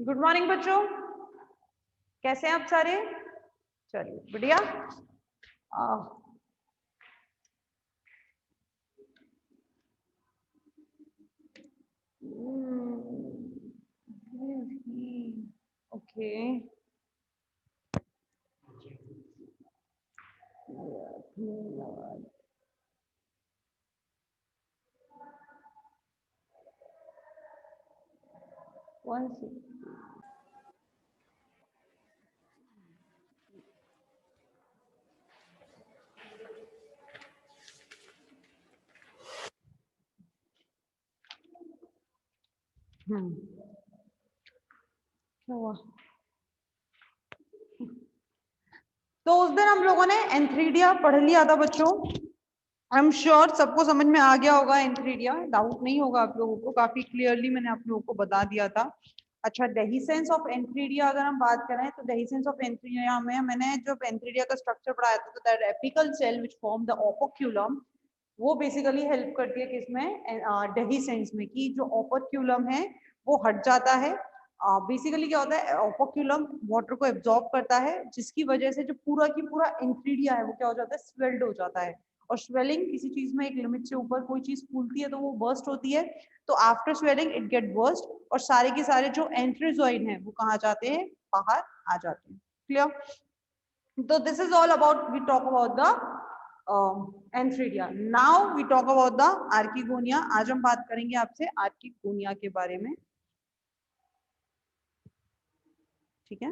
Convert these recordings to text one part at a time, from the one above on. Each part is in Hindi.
गुड मॉर्निंग बच्चों, कैसे हैं आप सारे? चलिए बढ़िया। ओके, 1 क्या हुआ? तो उस दिन हम लोगों ने एंथ्रीडिया पढ़ लिया था बच्चों। आई एम श्योर सबको समझ में आ गया होगा एंथ्रीडिया, डाउट नहीं होगा आप लोगों को, काफी क्लियरली मैंने आप लोगों को बता दिया था। अच्छा, डेहिसेंस ऑफ एंथ्रीडिया अगर हम बात करें तो डेहिसेंस ऑफ एंथ्रीडिया में मैंने जो एंथ्रीडिया का स्ट्रक्चर पढ़ाया था, तो that apical cell which form the operculum, वो बेसिकली हेल्प करती है किसमें? डेहिसेंस में, कि जो ओपोक्यूलम है वो हट जाता है। बेसिकली क्या होता है, ओपोक्यूलम वाटर को एब्जॉर्ब करता है, जिसकी वजह से जो पूरा की पूरा एंथ्रीडिया है वो क्या हो जाता है, स्वेल्ड हो जाता है। और स्वेलिंग किसी चीज में एक लिमिट से ऊपर कोई चीज फूलती है तो वो बर्स्ट होती है, तो after swelling it get burst, और सारे के सारे जो एंथ्रीजॉइड हैं वो कहाँ जाते हैं, बाहर आ जाते हैं। क्लियर? तो this is all about, we talk about the antheridia. Now we talk about the archegonia. आज हम बात करेंगे आपसे आर्किगोनिया के बारे में, ठीक है?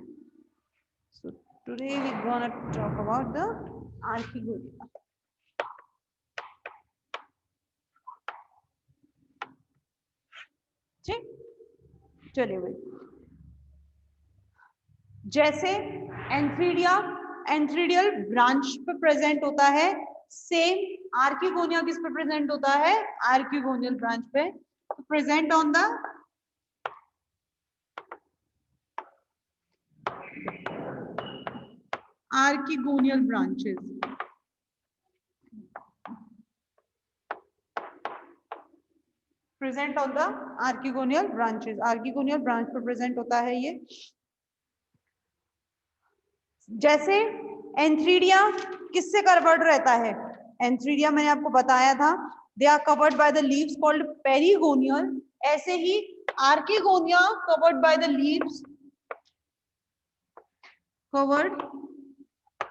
So today we gonna talk about the Archigonia. ठीक, चलिए भाई। जैसे एंथ्रीडिया एंथ्रीडियल ब्रांच पे प्रेजेंट होता है, सेम आर्किगोनिया किस पे प्रेजेंट होता है, आर्किगोनियल ब्रांच पे present on the archegonial branches. Present on the archegonial branches, archegonial branch पे प्रेजेंट होता है ये। जैसे एंथ्रीडिया किससे कवर्ड रहता है, एंथ्रीडिया मैंने आपको बताया था, they are covered by the leaves called perigonial. ऐसे ही archegonia covered by the leaves, covered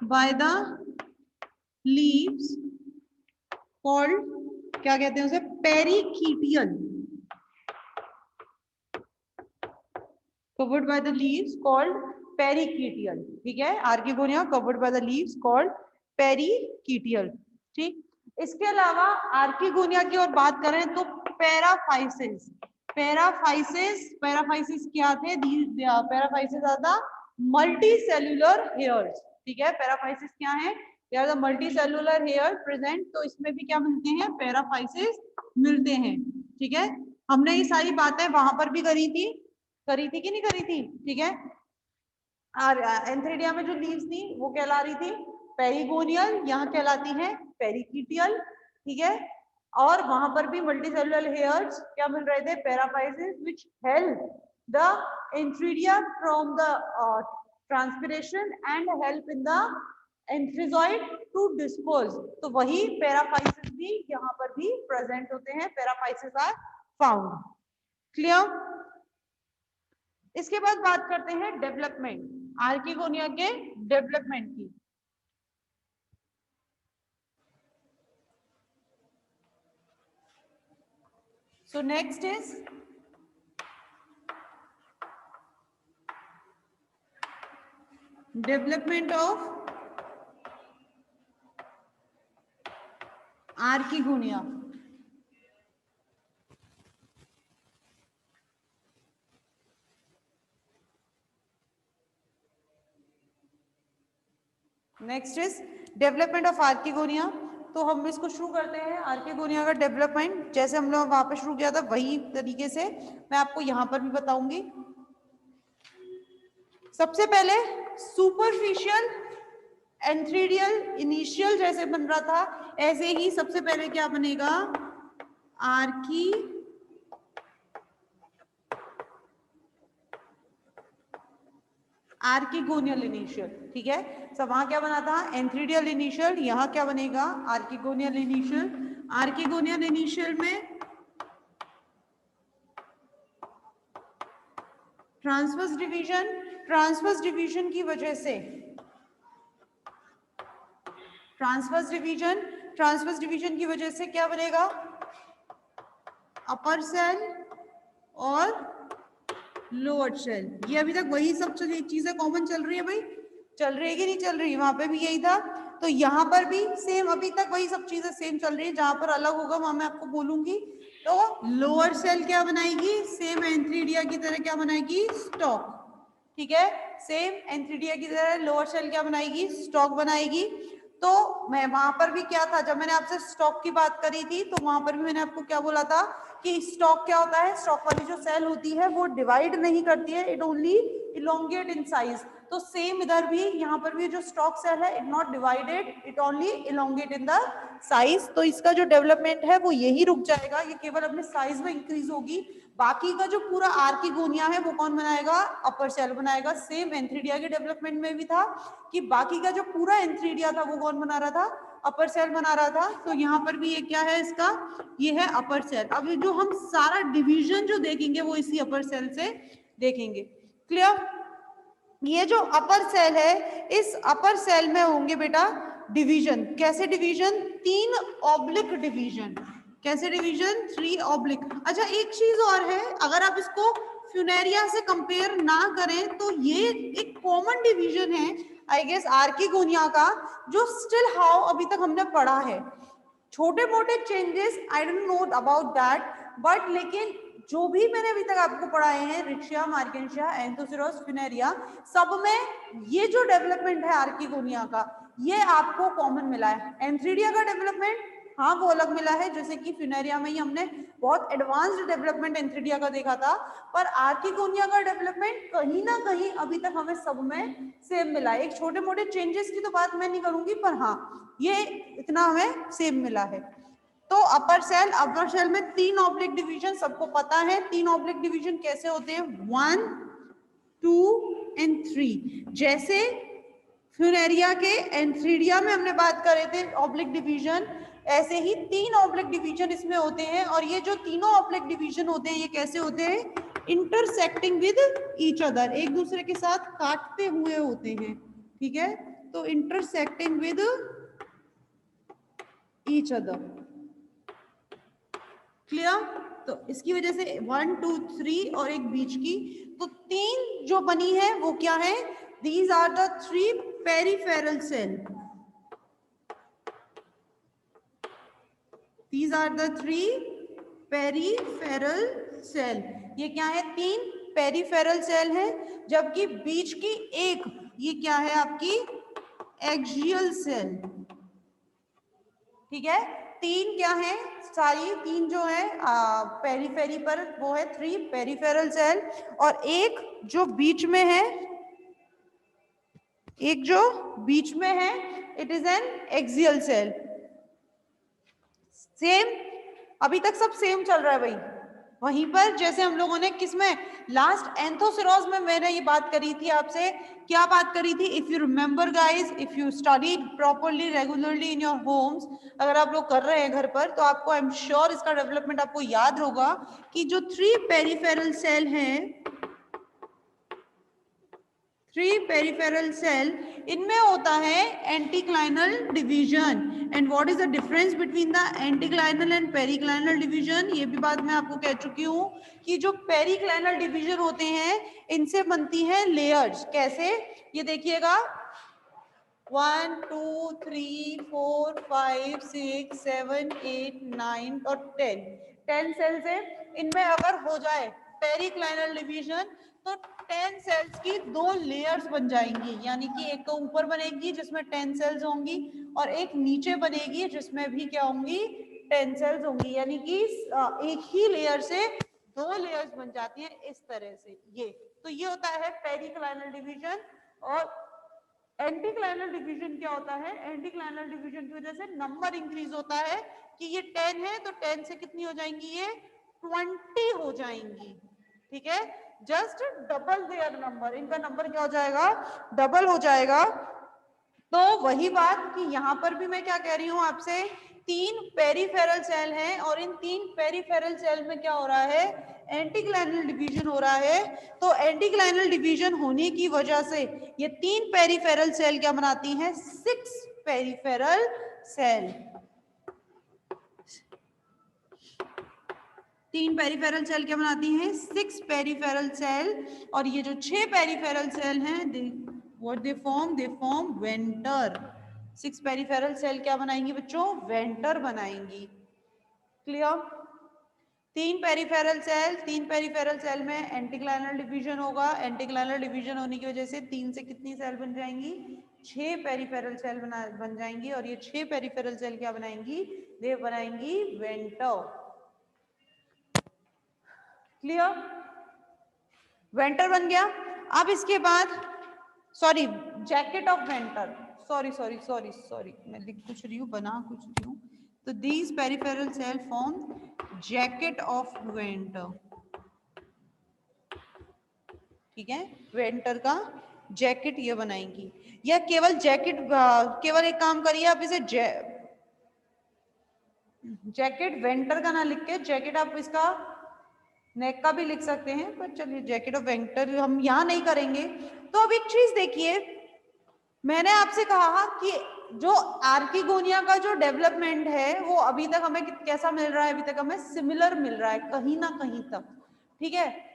by the leaves called, क्या कहते हैं उसे, पेरिकीटियल। covered by the leaves called pericytial, ठीक है? Archegonia covered by the leaves called pericytial, ठीक। इसके अलावा आर्किगोनिया की और बात करें तो पैराफाइसिस, पैराफाइसिस क्या थे? Paraphyses are the multicellular hairs, ठीक है? पैराफाइसिस क्या है? They are the multicellular hair present. तो इसमें भी क्या मिलते हैं, पैराफाइसिस मिलते हैं, ठीक है? हमने ये सारी बातें वहां पर भी करी थी कि नहीं करी थी, ठीक है? और एंथ्रीडिया में जो लीव्स थी वो कहला रही थी पेरिगोनियल, यहाँ कहलाती है पेरिकीटियल, ठीक है? और वहां पर भी मल्टीसेलुलर हेयर्स क्या मिल रहे थे, paraphysis, which help the antheridia from the transpiration and help in the antherozoid to dispose. तो वही पैराफाइसिस भी यहाँ पर भी प्रेजेंट होते हैं, पैराफाइसिस आर फाउंड। क्लियर? इसके बाद बात करते हैं डेवलपमेंट, आर्किगोनिया के डेवलपमेंट की। So next is development of archegonia. Next is development of archegonia. तो हम इसको शुरू करते हैं आर्किगोनिया का डेवलपमेंट, जैसे हम लोग वहां पे शुरू किया था वही तरीके से मैं आपको यहाँ पर भी बताऊंगी। सबसे पहले सुपरफिशियल एंथ्रीडियल इनिशियल जैसे बन रहा था, ऐसे ही सबसे पहले क्या बनेगा, आर्किगोनियल इनिशियल। ठीक है, सब वहां क्या बना था, एंथ्रीडियल इनिशियल, यहाँ क्या बनेगा, आर्किगोनियल इनिशियल। आर्किगोनियल इनिशियल में ट्रांसवर्स डिवीजन, ट्रांसवर्स डिवीजन की वजह से ट्रांसवर्स डिवीजन की वजह से क्या बनेगा, अपर सेल और लोअर सेल। ये अभी तक वही सब चीजें कॉमन चल रही है भाई, चल रही है कि नहीं चल रही, वहां पे भी यही था, तो यहाँ पर भी सेम अभी तक वही सब चीजें सेम चल रही है। जहां पर अलग होगा वहां मैं आपको बोलूंगी। तो लोअर सेल क्या बनाएगी, सेम एंथ्रीडिया की तरह क्या बनाएगी, स्टॉक। ठीक है, सेम एंथ्रीडिया की तरह लोअर सेल क्या बनाएगी, स्टॉक बनाएगी। तो मैं वहां पर भी क्या था, जब मैंने आपसे स्टॉक की बात करी थी तो वहां पर भी मैंने आपको क्या बोला था कि स्टॉक क्या होता है, स्टॉक वाली जो सेल होती है वो डिवाइड नहीं करती है, it only elongate in size. तो सेम इधर भी, यहाँ पर भी जो स्टॉक सेल है, it not divided, it only elongate in the size. तो इसका जो डेवलपमेंट है वो यही रुक जाएगा, ये केवल अपने साइज में इंक्रीज होगी। बाकी का जो पूरा आर्किगोनिया है वो कौन बनाएगा, अपर सेल बनाएगा। सेम एंथ्रीडिया के डेवलपमेंट में भी था कि बाकी का जो पूरा एंथ्रीडिया था वो कौन बना रहा था, अपर सेल बना रहा था। तो यहाँ पर भी ये क्या है इसका, ये है अपर सेल। अब जो हम सारा डिवीजन जो देखेंगे वो इसी अपर सेल से देखेंगे। क्लियर, ये जो अपर सेल है, इस अपर सेल में होंगे बेटा डिवीजन। कैसे डिवीजन, 3 ऑब्लिक डिवीजन। कैसे डिवीजन, 3 ऑब्लिक। अच्छा एक चीज और है, अगर आप इसको फ्यूनेरिया से कंपेयर ना करें तो ये एक कॉमन डिवीजन है आई गेस आर्किगोनिया का, जो स्टिल हाउ अभी तक हमने पढ़ा है। छोटे मोटे changes I don't know about that, but लेकिन जो भी मैंने अभी तक आपको पढ़ाए हैं, रिक्शिया, मार्केंशिया, एंथोसिरोस, फिनेरिया, सब में ये जो डेवलपमेंट है आर्किगोनिया का, ये आपको कॉमन मिला है। एंथ्रीडिया का डेवलपमेंट हाँ वो अलग मिला है, जैसे कि फिनेरिया में ही हमने बहुत एडवांस्ड डेवलपमेंट एंथ्रीडिया का देखा था, पर आर्किगोनिया का डेवलपमेंट कहीं ना कहीं अभी तक हमें सब में सेम मिला है। एक छोटे मोटे चेंजेस की तो बात मैं नहीं करूंगी, पर हाँ ये इतना हमें सेम मिला है। तो अपर सेल में 3 ऑब्लिक डिवीजन सबको पता है। 3 ऑब्लिक डिवीजन कैसे होते हैं, 1, 2 एंड 3। जैसे फ्यूनेरिया के एंथ्रीडिया में हमने बात कर रहे थे ऑब्लिक डिवीजन, ऐसे ही 3 ऑब्लिक डिवीजन इसमें होते हैं। और ये जो तीनों ऑब्लिक डिवीजन होते हैं ये कैसे होते हैं, इंटरसेक्टिंग विद ईच अदर, एक दूसरे के साथ काटते हुए होते हैं। ठीक है, तो intersecting with each other. Clear, तो इसकी वजह से 1, 2, 3 और एक बीच की, तो 3 जो बनी है वो क्या है, these are the 3 peripheral cell. These are the 3 peripheral cell. ये क्या है, 3 पेरिफेरल सेल है, जबकि बीच की एक, ये क्या है आपकी एक्सियल सेल। ठीक है, 3 क्या है, सारी 3 जो है पेरीफेरी पर वो है 3 पेरिफेरल सेल, और एक जो बीच में है, एक जो बीच में है, it is an axial cell. Same अभी तक सब सेम चल रहा है भाई। वहीं पर जैसे हम लोगों ने किसमें, लास्ट एंथोसिरोज में मैंने ये बात करी थी आपसे, क्या बात करी थी, if you remember guys, if you studied properly regularly in your homes, अगर आप लोग कर रहे हैं घर पर तो आपको आई एम श्योर इसका डेवलपमेंट आपको याद होगा कि जो 3 पेरिफेरल सेल है, 3 पेरिफेरल सेल, इनमें होता है anticlinal division. And what is the difference between the anticlinal and periclinal division, ये भी बात मैं आपको कह चुकी हूँ कि जो पेरिक्लाइनल डिवीजन होते हैं इनसे बनती हैं लेयर्स। कैसे, ये देखिएगा 1, 2, 3, 4, 5, 6, 7, 8, 9 और 10 सेल्स है। इनमें अगर हो जाए पेरिक्लाइनल डिवीजन तो 10 सेल्स की 2 लेयर्स बन जाएंगी, यानी कि एक तो ऊपर बनेगी जिसमें 10 सेल्स होंगी और एक नीचे बनेगी जिसमें भी क्या होंगी 10 सेल्स होंगी, यानी कि एक ही लेयर से 2 लेयर्स बन जाती हैं इस तरह से। ये तो ये होता है पेरिक्लाइनल डिवीजन। और एंटीक्लाइनल डिवीजन क्या होता है? एंटीक्लाइनल डिवीजन की वजह से नंबर इंक्रीज होता है कि ये 10 है तो 10 से कितनी हो जाएंगी, ये 20 हो जाएंगी। ठीक है, जस्ट डबल देयर नंबर, इनका नंबर क्या हो जाएगा, डबल हो जाएगा। तो वही बात कि यहां पर भी मैं क्या कह रही हूं आपसे, 3 पेरीफेरल सेल हैं और इन 3 पेरीफेरल सेल में क्या हो रहा है, एंटीक्लाइनल डिवीजन हो रहा है। तो एंटीक्लाइनल डिवीजन होने की वजह से ये 3 पेरीफेरल सेल क्या बनाती हैं, 6 पेरीफेरल सेल। 3 पेरीफेरल सेल क्या बनाती हैं, 6 पेरीफेरल सेल। और ये जो 6 पेरीफेरल सेल हैं, what they form venter. 6 peripheral cell क्या बनाएंगी बच्चों, वेंटर बनाएंगी। क्लियर? 3 पेरीफेरल सेल में एंटीक्लाइनल डिवीजन होगा, एंटीक्लाइनल डिवीजन होने की वजह से 3 से कितनी सेल बन जाएंगी, 6 पेरीफेरल सेल बन जाएंगी। और ये 6 पेरीफेरल सेल क्या बनाएंगी, वे बनाएंगी वेंटर। क्लियर? वेंटर बन गया। अब इसके बाद sorry, jacket of venter, sorry मैं लिख कुछ रही हूँ, बना कुछ रही हूँ। तो these peripheral cell form jacket of venter. ठीक है, वेंटर का जैकेट ये बनाएंगी, या केवल जैकेट, केवल एक काम करिए आप इसे जैकेट वेंटर का ना लिख के जैकेट आप इसका नेक का भी लिख सकते हैं, पर चलिए जैकेट ऑफ वेंटर हम यहां नहीं करेंगे। तो अब एक चीज देखिए, मैंने आपसे कहा कि जो आर्किगोनिया का जो डेवलपमेंट है वो अभी तक हमें कैसा मिल रहा है, अभी तक हमें सिमिलर मिल रहा है कहीं ना कहीं तक। ठीक है,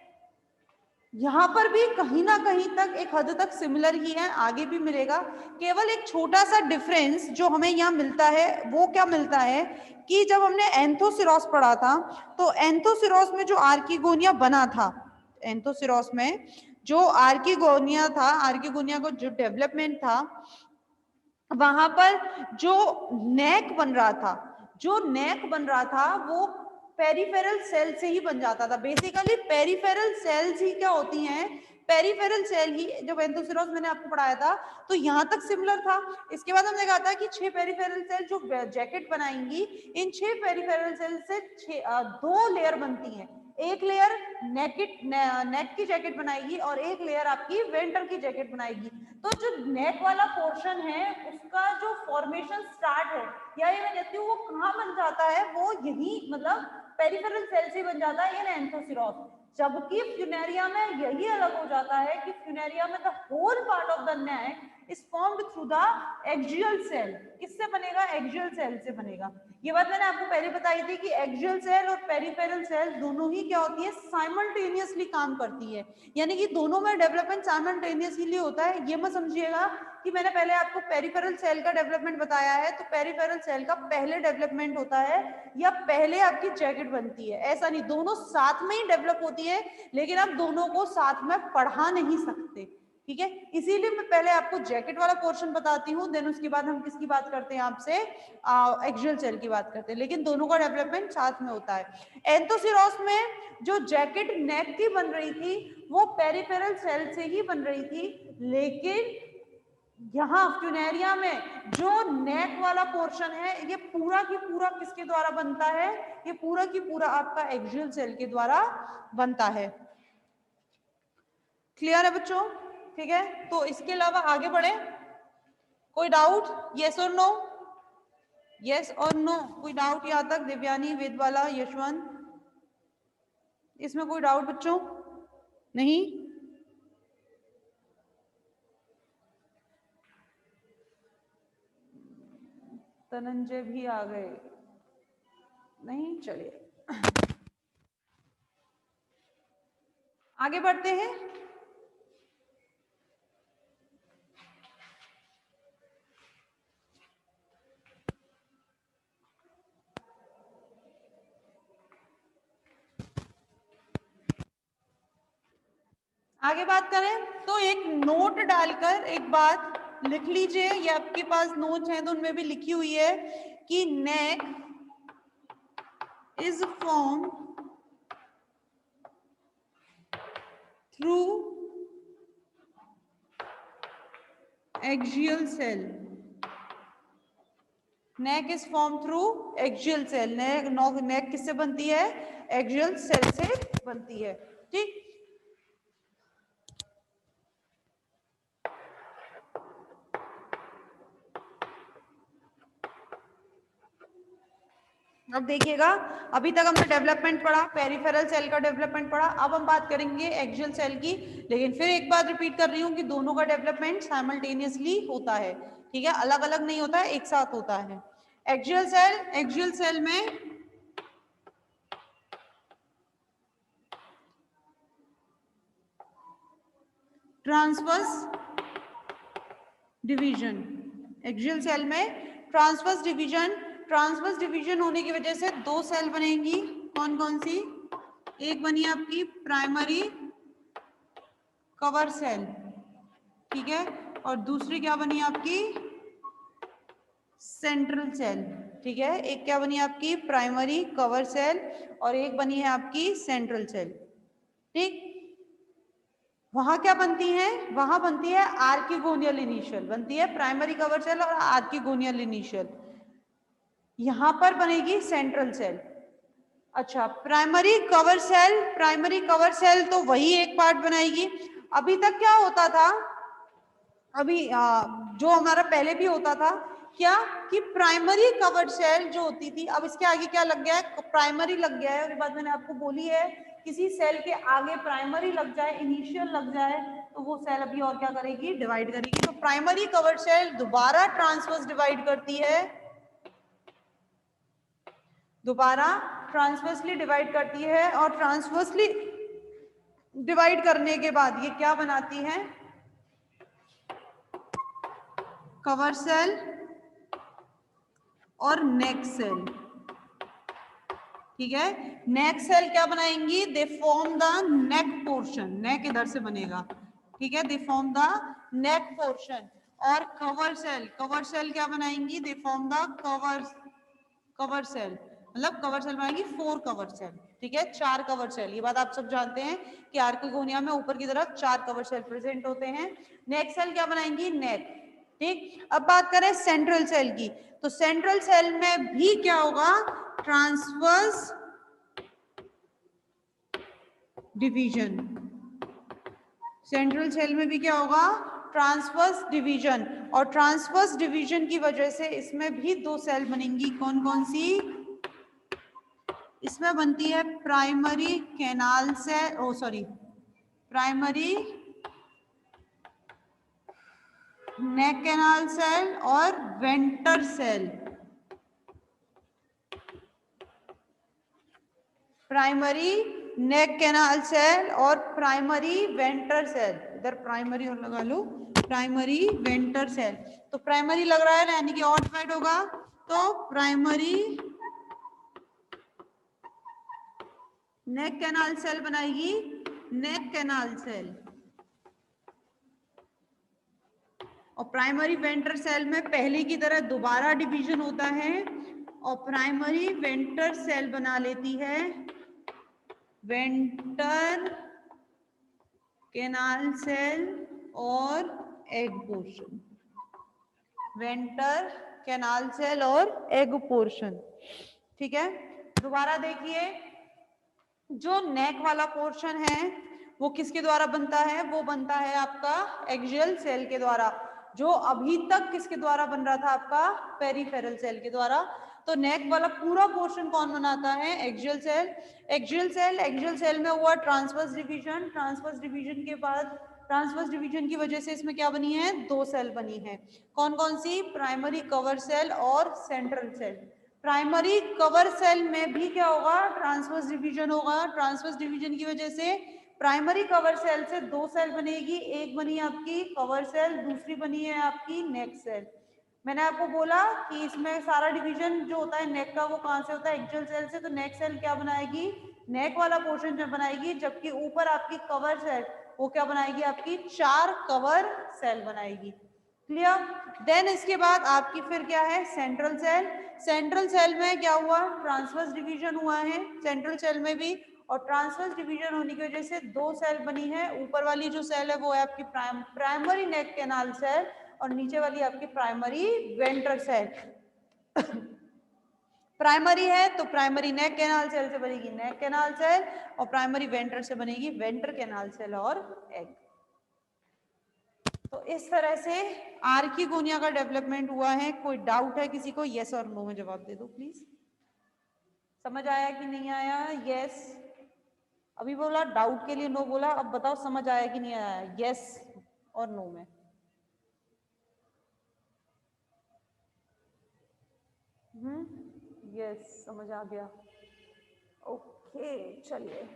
यहां पर भी कहीं ना कहीं तक एक हद तक सिमिलर ही है, आगे भी मिलेगा। केवल एक छोटा सा डिफरेंस जो हमें यहाँ मिलता है वो क्या मिलता है कि जब हमने एंथोसिरोस पढ़ा था तो एंथोसिरोस में जो आर्किगोनिया बना था, एंथोसिरोस में जो आर्किगोनिया था, आर्किगोनिया का जो डेवलपमेंट था, वहां पर जो नेक बन रहा था, जो नेक बन रहा था वो पेरिफेरल सेल से ही बन जाता था। बेसिकली पेरिफेरल सेल्स ही क्या होती हैं, पेरिफेरल सेल ही, जब एंथोसिरोस मैंने आपको पढ़ाया था तो यहां तक सिमिलर था। इसके बाद हमने कहा था कि 6 पेरिफेरल सेल जो जैकेट बनाएंगी, इन 6 पेरिफेरल सेल से 2 लेयर बनती हैं। एक लेयर नेक की जैकेट बनाएगी और एक लेयर आपकी वेंटर की जैकेट बनाएगी। तो जो नेक वाला पोर्शन है उसका जो फॉर्मेशन स्टार्ट है, या ये मैं कहती हूँ वो कहाँ बन जाता है, वो यही मतलब पेरिफेरल सेल से बन जाता है, ये एंथोसिरोस। जबकि फ्यूनेरिया में यही अलग हो जाता है कि फ्यूनेरिया में the whole part of the neck is formed through the axial cell. किससे बनेगा, एक्सियल सेल से बनेगा। ये बात मैंने आपको पहले बताई थी कि एक्सियल सेल और पेरिफेरल सेल दोनों ही क्या होती है, साइमल्टेनियसली काम करती है, यानी कि दोनों में डेवलपमेंट साइमल्टेनियसली होता है। ये मत समझिएगा कि मैंने पहले आपको पेरिफेरल सेल का डेवलपमेंट बताया है तो पेरिफेरल सेल का पहले डेवलपमेंट होता है या पहले आपकी जैकेट बनती है, ऐसा नहीं, दोनों साथ में ही डेवलप होती है, लेकिन आप दोनों को साथ में पढ़ा नहीं सकते। ठीक है, इसीलिए मैं पहले आपको जैकेट वाला पोर्शन बताती हूँ, देन उसके बाद हम किसकी बात करते हैं आपसे, एक्सियल सेल की बात करते हैं, लेकिन दोनों का डेवलपमेंट साथ में होता है। एंथोसिरोस में जो जैकेट नेक की बन रही थी वो पेरिफेरल सेल से ही बन रही थी, लेकिन यहाँ फ्यूनेरिया में जो नेक वाला पोर्शन है ये पूरा की पूरा किसके द्वारा बनता है, ये पूरा की पूरा आपका एक्सियल सेल के द्वारा बनता है। क्लियर है बच्चों? ठीक है, तो इसके अलावा आगे बढ़े, कोई डाउट, यस और नो, यस और नो, कोई डाउट यहाँ तक, दिव्यानी, वेदवाला, यशवंत, इसमें कोई डाउट बच्चों नहीं? धनंजय भी आ गए नहीं, चलिए आगे बढ़ते हैं। आगे बात करें तो एक नोट डालकर एक बात लिख लीजिए, ये आपके पास नोट्स हैं तो उनमें भी लिखी हुई है कि neck is form through axial cell. Neck is form through axial cell. Neck किससे बनती है? एक्सियल सेल से बनती है। ठीक, अब देखिएगा, अभी तक हमने डेवलपमेंट पढ़ा, पेरिफेरल सेल का डेवलपमेंट पढ़ा, अब हम बात करेंगे एक्सियल सेल की। लेकिन फिर एक बात रिपीट कर रही हूँ कि दोनों का डेवलपमेंट साइमल्टेनियसली होता है, ठीक है, अलग अलग नहीं होता है, एक साथ होता है। एक्सियल सेल में ट्रांसवर्स डिवीजन, एक्सियल सेल में ट्रांसवर्स डिवीजन होने की वजह से दो सेल बनेंगी। कौन कौन सी? एक बनी आपकी प्राइमरी कवर सेल, ठीक है, और दूसरी क्या बनी आपकी? सेंट्रल सेल, ठीक है। एक क्या बनी आपकी? प्राइमरी कवर सेल, और एक बनी है आपकी सेंट्रल सेल। ठीक, वहां क्या बनती है? वहां बनती है आर्किगोनियल इनिशियल, बनती है प्राइमरी कवर सेल और आर्किगोनियल इनिशियल। यहां पर बनेगी सेंट्रल सेल। अच्छा, प्राइमरी कवर सेल तो वही एक पार्ट बनाएगी। अभी तक क्या होता था? अभी जो हमारा पहले भी होता था क्या कि प्राइमरी कवर्ड सेल जो होती थी, अब इसके आगे क्या लग गया है? प्राइमरी लग गया है, और ये बात मैंने आपको बोली है, किसी सेल के आगे प्राइमरी लग जाए, इनिशियल लग जाए, तो वो सेल अभी और क्या करेगी? डिवाइड करेगी। तो प्राइमरी कवर्ड सेल दोबारा ट्रांसवर्स डिवाइड करती है, दोबारा ट्रांसवर्सली डिवाइड करती है, और ट्रांसवर्सली डिवाइड करने के बाद ये क्या बनाती है? कवर सेल और नेक सेल, ठीक है। नेक सेल क्या बनाएंगी? They form the neck portion, neck इधर से बनेगा, ठीक है, they form the neck portion. और कवर सेल क्या बनाएंगी? They form the cover cell, मतलब कवर सेल बनाएंगी 4 कवर सेल, ठीक है, 4 कवर सेल। ये बात आप सब जानते हैं कि आर्किगोनिया में ऊपर की तरफ 4 कवर सेल प्रेजेंट होते हैं। नेक सेल क्या बनाएंगी? नेक। ठीक, अब बात करें सेंट्रल सेल की, तो सेंट्रल सेल में भी क्या होगा? Transverse division. सेंट्रल सेल में भी क्या होगा? ट्रांसवर्स डिवीजन, और ट्रांसवर्स डिवीजन की वजह से इसमें भी दो सेल बनेंगी। कौन कौन सी? इसमें बनती है प्राइमरी कैनाल सेल, प्राइमरी नेक कैनाल सेल और वेंटर सेल। प्राइमरी नेक कैनाल सेल और प्राइमरी वेंटर सेल, इधर प्राइमरी और लगा लो, प्राइमरी वेंटर सेल। तो प्राइमरी लग रहा है ना, यानी कि और डिवाइड होगा, तो प्राइमरी नेक कैनाल सेल बनाएगी, नेक कैनाल सेल, और प्राइमरी वेंटर सेल में पहले की तरह दोबारा डिवीजन होता है, और प्राइमरी वेंटर सेल बना लेती है वेंटर कैनाल सेल और egg portion, venter canal cell और एग पोर्शन, ठीक है। दोबारा देखिए, जो नेक वाला पोर्शन है वो किसके द्वारा बनता है? वो बनता है आपका एक्सियल सेल के द्वारा। जो अभी तक किसके द्वारा बन रहा था? आपका पेरिफेरल सेल के द्वारा। तो नेक वाला पूरा पोर्शन कौन बनाता है? Axial cell. एक्सियल सेल में हुआ ट्रांसवर्स डिवीजन, ट्रांसवर्स डिवीजन के बाद, ट्रांसवर्स डिवीजन की वजह से इसमें क्या बनी है? दो सेल बनी है। कौन कौन सी? प्राइमरी कवर सेल और central cell. Primary cover cell में भी क्या होगा? ट्रांसवर्स डिवीजन होगा। ट्रांसवर्स डिवीजन की वजह से प्राइमरी कवर सेल से दो सेल बनेगी, एक बनी आपकी कवर सेल, दूसरी बनी है आपकी नेक सेल। मैंने आपको बोला कि इसमें सारा डिवीजन जो होता है नेक का, वो कहां से होता है? एक्सियल सेल से। तो नेक सेल क्या बनाएगी? नेक वाला पोर्शन जब बनाएगी, जबकि ऊपर आपकी कवर सेल वो क्या बनाएगी, आपकी 4 कवर सेल बनाएगी। क्लियर? देन इसके बाद आपकी फिर क्या है, सेंट्रल सेल। सेंट्रल सेल में क्या हुआ, ट्रांसवर्स डिवीजन हुआ है सेंट्रल सेल में भी, और ट्रांसवर्स डिवीजन होने की वजह से 2 सेल बनी है। ऊपर वाली जो सेल है वो है आपकी प्राइमरी नेक कैनाल सेल, और नीचे वाली आपकी प्राइमरी वेंट्रल सेल। प्राइमरी है तो प्राइमरी नेक कैनाल सेल से बनेगी नेक कैनाल सेल, और प्राइमरी वेंट्रल से बनेगी वेंट्रल कैनाल सेल और एग। तो इस तरह से आर्किगोनिया का डेवलपमेंट हुआ है। कोई डाउट है किसी को? यस और नो में जवाब दे दो प्लीज। समझ आया कि नहीं आया? यस, अभी बोला डाउट के लिए नो बोला, अब बताओ समझ आया कि नहीं आया? यस और नो में। यस, समझ आ गया। ओके चलिए,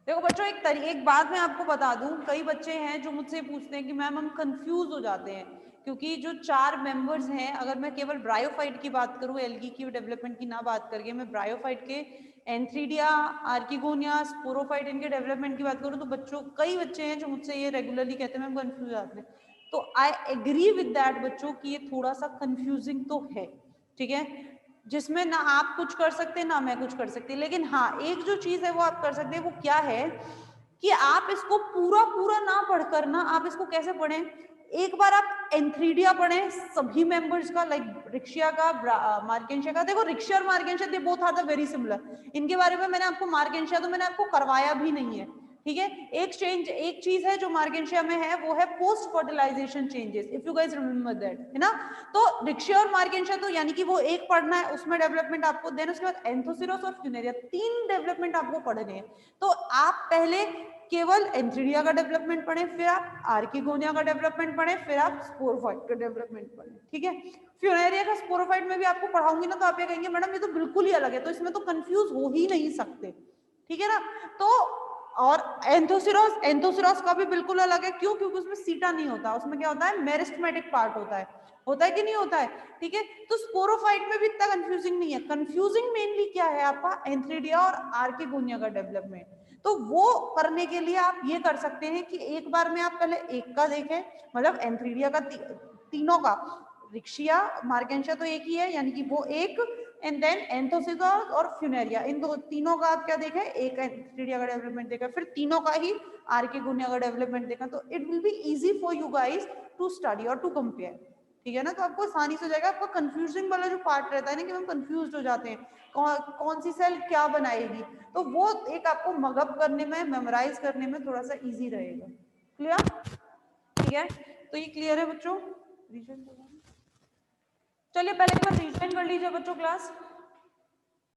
देखो बच्चों एक बात मैं आपको बता दूं, कई बच्चे हैं जो मुझसे पूछते हैं कि मैम हम कंफ्यूज हो जाते हैं, क्योंकि जो 4 मेंबर्स हैं, अगर मैं केवल ब्रायोफाइट की बात करूं, एल्गी की डेवलपमेंट की ना बात करके मैं ब्रायोफाइट के एंथ्रीडिया, आर्किगोनिया, स्पोरोफाइट इनके डेवलपमेंट की बात करूं, तो बच्चों कई बच्चे हैं जो मुझसे ये रेगुलरली कहते हैं मैम कंफ्यूज हो जाते हैं। तो आई एग्री विद दैट बच्चों की ये थोड़ा सा कंफ्यूजिंग तो है, ठीक है, जिसमें ना आप कुछ कर सकते ना मैं कुछ कर सकती, लेकिन हाँ एक जो चीज है वो आप कर सकते हैं, वो क्या है कि आप इसको पूरा पूरा ना पढ़कर ना, आप इसको कैसे पढ़ें, एक बार आप एंथ्रीडिया पढ़ें सभी मेंबर्स का, लाइक रिक्शिया का, मार्केंशिया का। देखो रिक्शिया और Marchantia they both are the very similar, इनके बारे में मैंने आपको मार्केंशिया तो मैंने आपको करवाया भी नहीं है, ठीक है। एक चीज है जो मार्केंशिया में है, वो है post fertilization changes, if you guys remember that, है ना। तो रिक्शिया और मार्केंशिया तो यानी कि वो एक पढ़ना है, उसमें डेवलपमेंट आपको देना, उसके बाद एंथोसिरोस और फ्यूनेरिया, 3 डेवलपमेंट आपको पढ़ने हैं। तो आप पहले केवल एंथ्रीडिया का डेवलपमेंट पढ़ें, फिर आप आर्किगोनिया का डेवलपमेंट पढ़ें, फिर आप स्पोरोफाइट का डेवलपमेंट पढ़ें, ठीक है। फ्यूनेरिया का स्पोरोफाइट में भी आपको पढ़ाऊंगी ना, तो आप ये कहेंगे मैडम ये तो बिल्कुल ही अलग है, तो इसमें तो कंफ्यूज हो ही नहीं सकते, ठीक है ना। तो और एंथोसिरोस का भी बिल्कुल अलग है, क्यों? क्योंकि उसमें सीटा नहीं होता, उसमें क्या होता है, मेरिस्टेमेटिक पार्ट होता है कि नहीं होता है, ठीक है। तो स्पोरोफाइट में भी इतना कंफ्यूजिंग नहीं है, कंफ्यूजिंग मेनली क्या है आपका, एंथ्रीडिया और आर्किगोनिया का डेवलपमेंट। तो वो करने के लिए आप ये कर सकते हैं कि एक बार में आप पहले एक का देखें, मतलब एंथ्रीडिया का तीनों का, रिक्शिया मार्केंशिया तो एक ही है, यानी कि वो एक, एंड देन एंथोसिरोस और फ्यूनेरिया, इन दो तीनों का आप क्या देखें, एक एंथ्रीडिया का डेवलपमेंट देखा, फिर तीनों का ही आर्किगोनिया का डेवलपमेंट देखा, तो it will be easy for you guys to study और टू कंपेयर, ठीक है ना। तो आपको आसानी से हो जाएगा। आपका कंफ्यूजिंग वाला जो पार्ट रहता है ना, कि हम कंफ्यूज हो जाते हैं कौन सी सेल क्या बनाएगी, तो वो एक आपको मगअप करने में, मेमोराइज करने में थोड़ा सा इजी रहेगा। क्लियर? ठीक है, तो ये क्लियर है बच्चों? चलिए पहले एक बार रीजन कर लीजिए बच्चों क्लास।